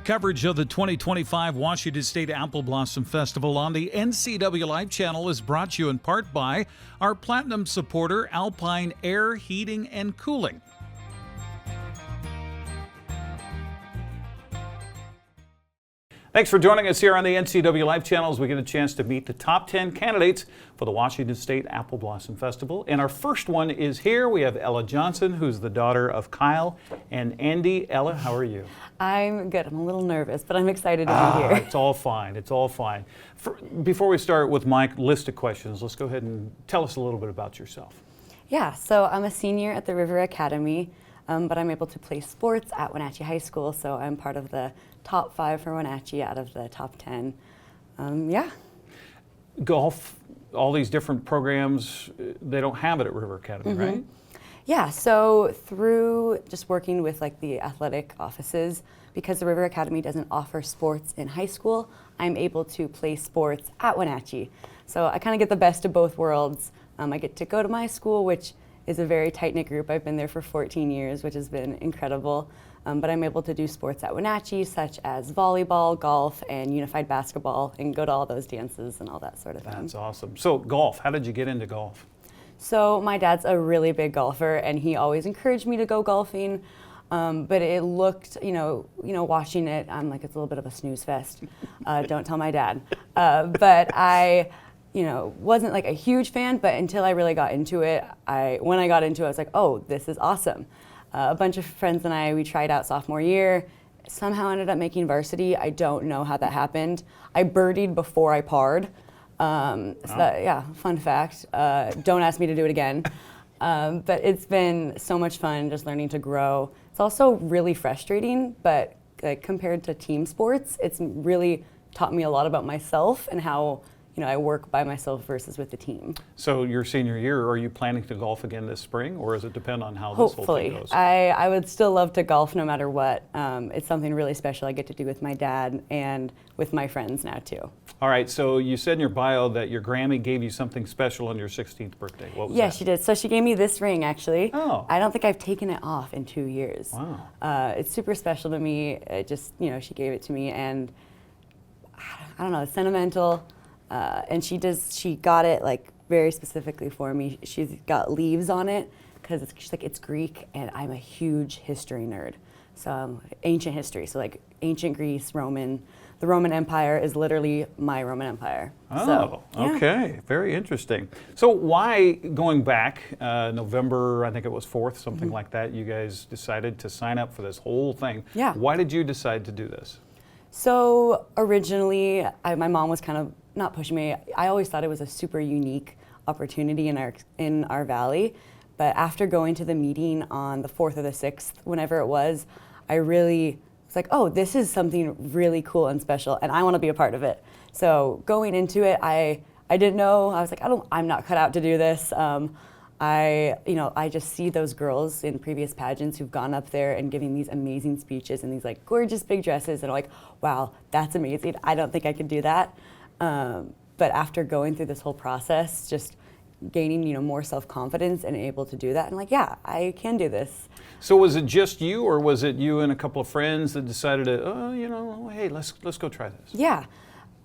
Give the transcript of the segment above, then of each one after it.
Coverage of the 2025 Washington State Apple Blossom Festival on the NCWLIFE channel is brought to you in part by our Platinum supporter, Alpine Air Heating and Cooling. Thanks for joining us here on the NCWLIFE channel as we get a chance to meet the top 10 candidates for the Washington State Apple Blossom Festival. And our first one is here. We have Ella Johson, who's the daughter of Kyle and Andy. Ella, how are you? I'm good. I'm a little nervous, but I'm excited to be here. It's all fine. It's all fine. Before we start with my list of questions, let's go ahead and tell us a little bit about yourself. Yeah, so I'm a senior at the River Academy, but I'm able to play sports at Wenatchee High School, so I'm part of the top 5 for Wenatchee out of the top 10. Yeah. Golf, all these different programs, they don't have it at River Academy, right? Yeah, so through just working with like the athletic offices, because the River Academy doesn't offer sports in high school, I'm able to play sports at Wenatchee. So I kind of get the best of both worlds. I get to go to my school, which is a very tight-knit group. I've been there for 14 years, which has been incredible. But I'm able to do sports at Wenatchee, such as volleyball, golf, and unified basketball, and go to all those dances and all that sort of thing. That's awesome. So golf, how did you get into golf? So my dad's a really big golfer, and he always encouraged me to go golfing. But it looked, watching it, I'm like, it's a little bit of a snooze fest. Don't tell my dad. But I, wasn't like a huge fan, but until I really got into it, when I got into it, I was like, oh, this is awesome. A bunch of friends and I, we tried out sophomore year, somehow ended up making varsity. I don't know how that happened. I birdied before I parred. Fun fact. Don't ask me to do it again. But it's been so much fun just learning to grow. It's also really frustrating, but like compared to team sports, it's really taught me a lot about myself and how I work by myself versus with the team. So your senior year, are you planning to golf again this spring, or does it depend on how this whole thing goes? I would still love to golf no matter what. It's something really special I get to do with my dad and with my friends now too. All right, so you said in your bio that your Grammy gave you something special on your 16th birthday. What was that? Yeah, she did. So she gave me this ring, actually. Oh. I don't think I've taken it off in 2 years. Wow. It's super special to me. It just, she gave it to me, and I don't know, it's sentimental. And she got it like very specifically for me. She's got leaves on it because she's like, it's Greek, and I'm a huge history nerd. So ancient history, so like ancient Greece, Roman. The Roman Empire is literally my Roman Empire. Oh, okay, very interesting. So why, going back November, I think it was 4th, something like that, you guys decided to sign up for this whole thing. Yeah. Why did you decide to do this? So originally, my mom was kind of not pushing me. I always thought it was a super unique opportunity in our valley, but after going to the meeting on the 4th or the 6th, whenever it was, I really was like, oh, this is something really cool and special, and I want to be a part of it. So going into it, I didn't know. I was like, I'm not cut out to do this. I just see those girls in previous pageants who've gone up there and giving these amazing speeches in these like gorgeous big dresses, and I'm like, wow, that's amazing. I don't think I could do that. But after going through this whole process, just gaining, more self-confidence and able to do that, and like, yeah, I can do this. So was it just you, or was it you and a couple of friends that decided to, hey, let's go try this? Yeah,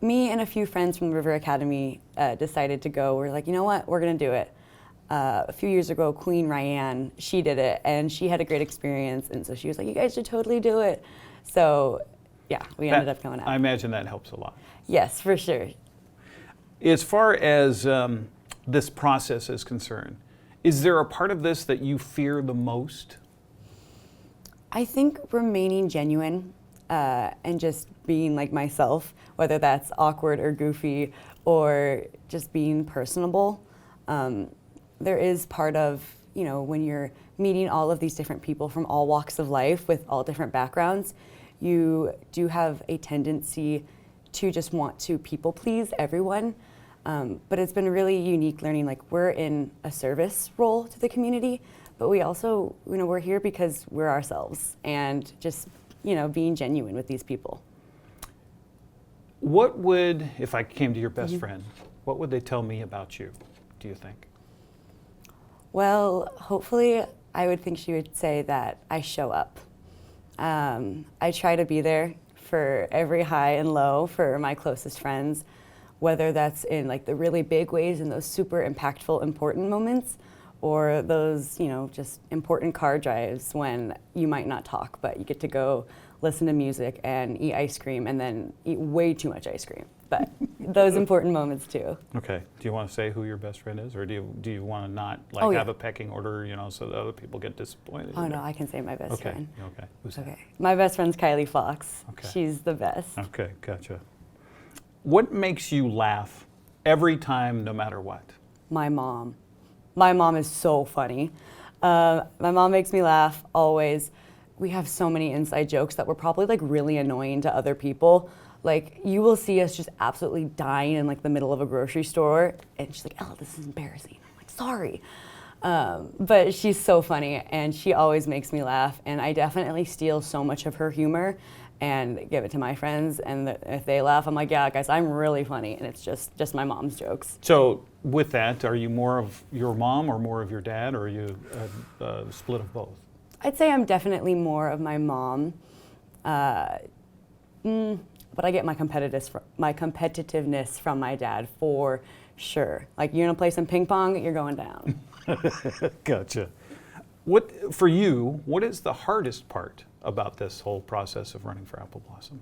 me and a few friends from the River Academy decided to go. We're like, you know what, we're gonna do it. A few years ago, Queen Ryan, she did it, and she had a great experience, and so she was like, you guys should totally do it. So yeah, we ended up going out. I imagine that helps a lot. Yes, for sure. As far as this process is concerned, is there a part of this that you fear the most? I think remaining genuine and just being like myself, whether that's awkward or goofy or just being personable. There is part of, when you're meeting all of these different people from all walks of life with all different backgrounds, you do have a tendency to just want to people please everyone. But it's been really unique learning, like we're in a service role to the community, but we also, we're here because we're ourselves and just, being genuine with these people. What would, if I came to your best friend, what would they tell me about you, do you think? Well, hopefully I would think she would say that I show up. I try to be there for every high and low for my closest friends, whether that's in like the really big ways in those super impactful, important moments, or those, just important car drives when you might not talk, but you get to go listen to music and eat ice cream and then eat way too much ice cream. But those important moments too. Okay. Do you want to say who your best friend is, or do you want to not have a pecking order, so that other people get disappointed? Oh no, I can say my best friend. Okay. Who's that? Okay. My best friend's Kylie Fox. Okay. She's the best. Okay, gotcha. What makes you laugh every time, no matter what? My mom. My mom is so funny. My mom makes me laugh always. We have so many inside jokes that were probably like really annoying to other people. Like you will see us just absolutely dying in like the middle of a grocery store, and she's like, "Ella, this is embarrassing." I'm like, "Sorry," but she's so funny, and she always makes me laugh. And I definitely steal so much of her humor and give it to my friends. And if they laugh, I'm like, "Yeah, guys, I'm really funny," and it's just my mom's jokes. So with that, are you more of your mom or more of your dad, or are you a split of both? I'd say I'm definitely more of my mom. But I get my competitiveness from my dad for sure. Like, you're gonna play some ping pong, you're going down. Gotcha. For you, what is the hardest part about this whole process of running for Apple Blossom?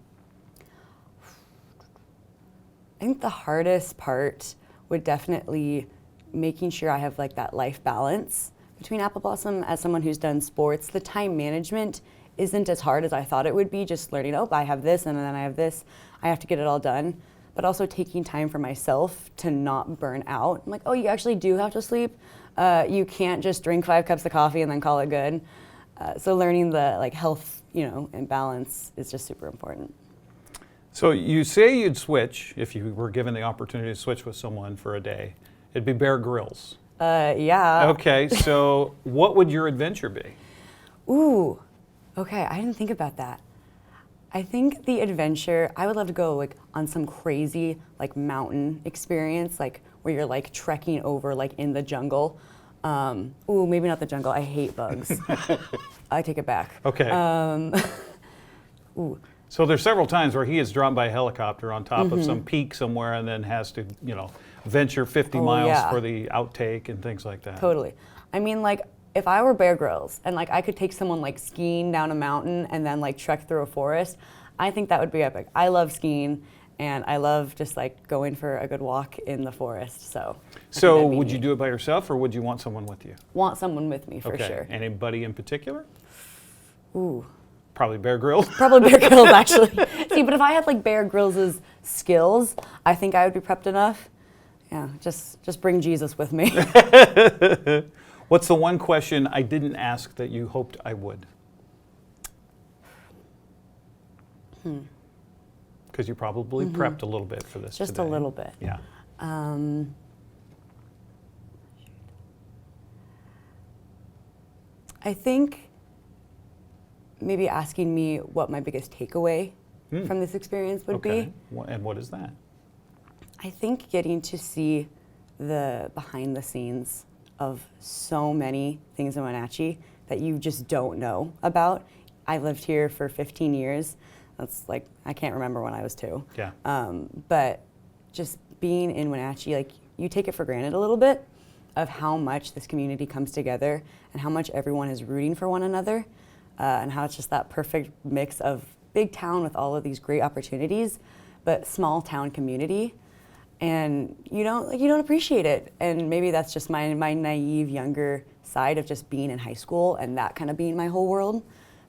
I think the hardest part would definitely making sure I have like that life balance between Apple Blossom. As someone who's done sports, the time management isn't as hard as I thought it would be, just learning, I have this and then I have this, I have to get it all done. But also taking time for myself to not burn out. I'm like, you actually do have to sleep. You can't just drink 5 cups of coffee and then call it good. So learning the like health, and balance is just super important. So you say you'd switch, if you were given the opportunity to switch with someone for a day, it'd be Bear Grylls. Yeah. Okay, so what would your adventure be? Ooh. Okay, I didn't think about that. I think the adventure, I would love to go like on some crazy like mountain experience, like where you're like trekking over like in the jungle. Maybe not the jungle. I hate bugs. I take it back. Okay. So there's several times where he is dropped by a helicopter on top of some peak somewhere and then has to, venture 50 miles for the outtake and things like that. Totally. I mean, like, if I were Bear Grylls and like I could take someone like skiing down a mountain and then like trek through a forest, I think that would be epic. I love skiing and I love just like going for a good walk in the forest. So would you do it by yourself or would you want someone with you? Want someone with me for sure. Anybody in particular? Ooh. Probably Bear Grylls. Probably Bear Grylls actually. See, but if I had like Bear Grylls' skills, I think I would be prepped enough. Yeah, just bring Jesus with me. What's the one question I didn't ask that you hoped I would? Because you probably prepped a little bit for this Just today. a little bit. Yeah. I think maybe asking me what my biggest takeaway from this experience would be. And what is that? I think getting to see the behind the scenes of so many things in Wenatchee that you just don't know about. I lived here for 15 years. That's like, I can't remember when I was 2. Yeah. But just being in Wenatchee, like you take it for granted a little bit of how much this community comes together and how much everyone is rooting for one another and how it's just that perfect mix of big town with all of these great opportunities, but small town community. And you don't appreciate it. And maybe that's just my naive younger side of just being in high school and that kind of being my whole world.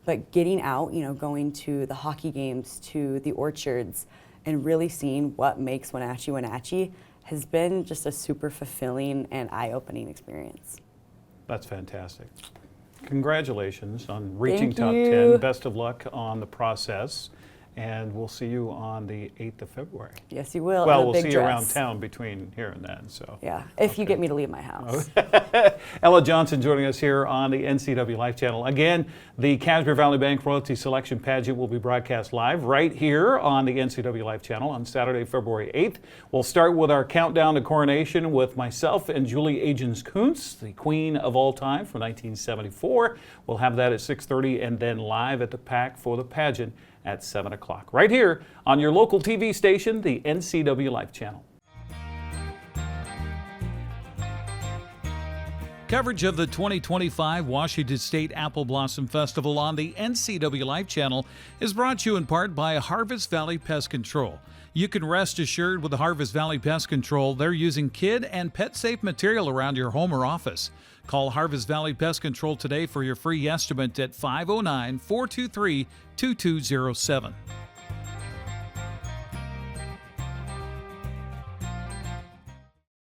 But getting out, going to the hockey games, to the orchards, and really seeing what makes Wenatchee Wenatchee has been just a super fulfilling and eye-opening experience. That's fantastic. Congratulations on reaching Thank top you. 10. Best of luck on the process. And we'll see you on the 8th of February. Yes, you will. Well, in a we'll big see you dress. around town between here and then. So. Yeah, if you get me to leave my house. Ella Johson joining us here on the NCWLIFE channel. Again, the Casper Valley Bank Royalty Selection Pageant will be broadcast live right here on the NCWLIFE channel on Saturday, February 8th. We'll start with our countdown to coronation with myself and Julie Agins-Kuntz, the queen of all time from 1974. We'll have that at 6:30 and then live at the PAC for the pageant at 7 o'clock, right here on your local TV station, the NCWLIFE channel. Coverage of the 2025 Washington State Apple Blossom Festival on the NCWLIFE channel is brought to you in part by Harvest Valley Pest Control. You can rest assured with the Harvest Valley Pest Control, they're using kid and pet safe material around your home or office. Call Harvest Valley Pest Control today for your free estimate at 509-423-2207.